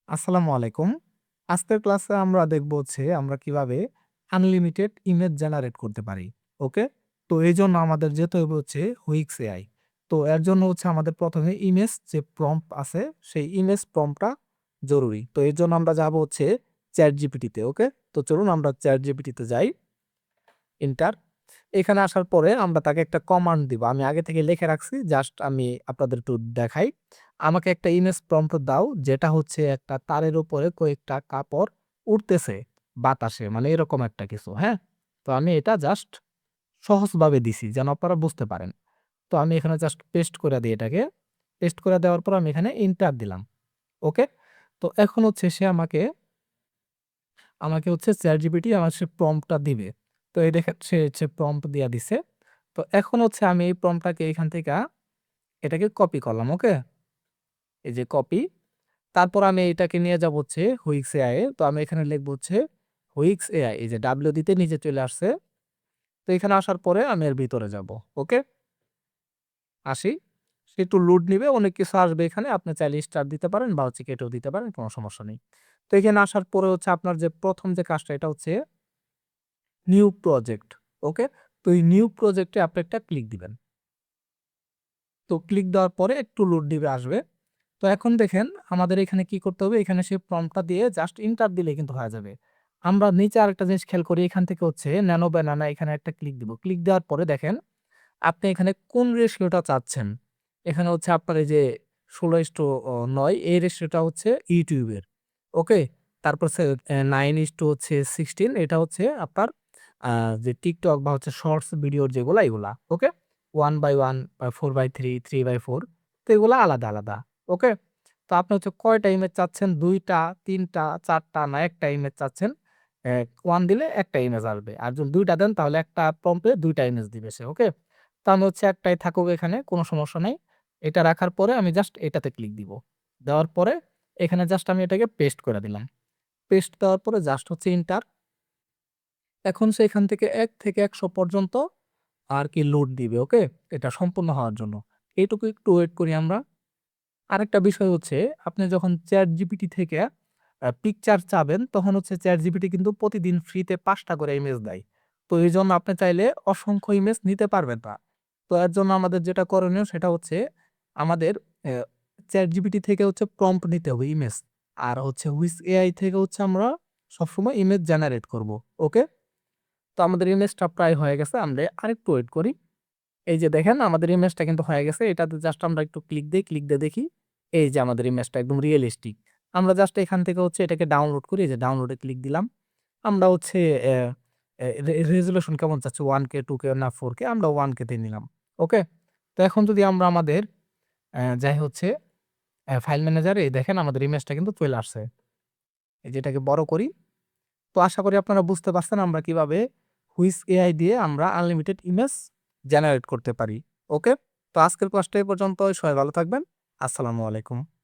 আসসালামু আলাইকুম। আজকের ক্লাসে আমরা দেখব আমরা কিভাবে আনলিমিটেড ইমেজ জেনারেট করতে পারি। ওকে? তো এজন্য আমাদের যেতে হবে Wix AI। তো এর জন্য আমাদের ১ম এ ইমেজ যে প্রম্পট আছে সেই ইমেজ প্রম্পটটা জরুরি। তো এর জন্য আমরা যাব ChatGPT তে। ওকে? তো চলুন আমরা ChatGPT তে যাই। এন্টার। এখানে আসার পরে আমরা তাকে একটা কমান্ড দিব। আমি আগে থেকে লিখে রাখছি। জাস্ট আমি আপনাদের একটু দেখাই। আমাকে একটা ইমেজ প্রম্পট দাও যেটা একটা তারের উপরে কয়েকটা কাপড় উড়তেছে বাতাসে। মানে এরকম একটা কিছু, হ্যাঁ? তো আমি এটা জাস্ট সহজভাবে দিছি যেন আপনারা বুঝতে পারেন। তো আমি এখানে জাস্ট পেস্ট করে দেই এটাকে। পেস্ট করে দেওয়ার পর আমি এখানে এন্টার দিলাম। ওকে? তো এখন সে আমাকে ChatGPT আমার সে প্রম্পটটা দিবে। তো এই দেখেন সে প্রম্পট দিয়া দিছে। তো এখন আমি এই প্রম্পটটাকে এখান থেকে এটাকে কপি করলাম। ওকে? এই যে কপি। তারপর আমি এটাকে নিয়ে যাব Wix AI এ। তো আমি এখানে লিখব Wix AI। এই যে W দিতে নিচে চলে আসছে। তো এখানে আসার পরে আমি এর ভিতরে যাব। ওকে? আসি। সে একটু লোড নিবে। অনেক কিছু আসবে এখানে। আপনি চাইলে স্টার দিতে পারেন বা কেটেও দিতে পারেন। কোন সমস্যা নেই। তো এখানে আসার পরে আপনার যে ১ম যে কাজটা এটা নিউ প্রজেক্ট। ওকে? তো এই নিউ প্রজেক্টে আপনি একটা ক্লিক দিবেন। তো ক্লিক দেওয়ার পরে একটু লোড দিবে আসবে। তো এখন দেখেন আমাদের এখানে কি করতে হবে? এখানে সেই প্রম্পটটা দিয়ে জাস্ট এন্টার দিলেই কিন্তু হয়ে যাবে। আমরা নিচে আরেকটা জিনিস খেয়াল করি। এখান থেকে ন্যানো ব্যানানা এখানে একটা ক্লিক দিব। ক্লিক দেওয়ার পরে দেখেন আপনি এখানে কোন রেশিওটা চাচ্ছেন? এখানে আপনার এই যে ১৬:৯ এই রেশিওটা YouTube এর। ওকে? তারপর 9:16 এটা আপনার আ যে TikTok বা শর্টস ভিডিওর যেগুলা এগুলা। ওকে? 1/1 বা 4/3, 3/4 তো এগুলা আলাদা, আলাদা। ওকে? তো আপনি কয়টা ইমেজ চাচ্ছেন? ২ টা, ৩ টা, ৪ টা না ১ টা ইমেজ চাচ্ছেন? 1 দিলে ১ টা ইমেজ আসবে। আর যদি ২ টা দেন তাহলে একটা প্রম্পটে ২ টা ইমেজ দিবে সে। ওকে? তো আমি একটাই থাকুক এখানে কোনো সমস্যা নাই। এটা রাখার পরে আমি জাস্ট এটাতে ক্লিক দিব। দেওয়ার পরে এখানে জাস্ট আমি এটাকে পেস্ট করে দিলাম। পেস্ট দেওয়ার পরে জাস্ট এন্টার। এখন সে এখান থেকে ১ থেকে ১০০ পর্যন্ত আর কি লোড দিবে। ওকে? এটা সম্পূর্ণ হওয়ার জন্য। এইটুকু একটু ওয়েট করি আমরা। আরেকটা বিষয় আপনি যখন ChatGPT থেকে পিকচার চাবেন তখন ChatGPT কিন্তু প্রতিদিন ফ্রিতে ৫ টা করে ইমেজ দেয়। তো এইজন্য আপনি চাইলে অসংখ্য ইমেজ নিতে পারবেন না। তো এর জন্য আমাদের যেটা করণীয় সেটা আমাদের ChatGPT থেকে প্রম্পট নিতে হবে ইমেজ। আর Wix AI থেকে আমরা সবসময় ইমেজ জেনারেট করব। ওকে? তো আমাদের ইমেজটা প্রায় হয়ে গেছে। আমরা আরেকটু ওয়েট করি। এই যে দেখেন আমাদের ইমেজটা কিন্তু হয়ে গেছে। এটাতে জাস্ট আমরা একটু ক্লিক দেই, ক্লিক দিয়ে দেখি। এই যে আমাদের ইমেজটা একদম রিয়ালিস্টিক। আমরা জাস্ট এখান থেকে এটাকে ডাউনলোড করি। এই যে ডাউনলোডে ক্লিক দিলাম। আমরা অ্যা রেজোলিউশন কেমন চাচ্ছি 1K, 2K না 4K আমরা 1K তে নিলাম। ওকে? তো এখন যদি আমরা আমাদের যাই ফাইল ম্যানেজারে দেখেন আমাদের ইমেজটা কিন্তু চলে আসছে। এই যে এটাকে বড় করি। তো আশা করি আপনারা বুঝতে পারছেন আমরা কিভাবে Wix AI দিয়ে আমরা আনলিমিটেড ইমেজ জেনারেট করতে পারি। ওকে? তো আজকের ক্লাসটা এই পর্যন্তই। সবাই ভালো থাকবেন। আসসালামু আলাইকুম।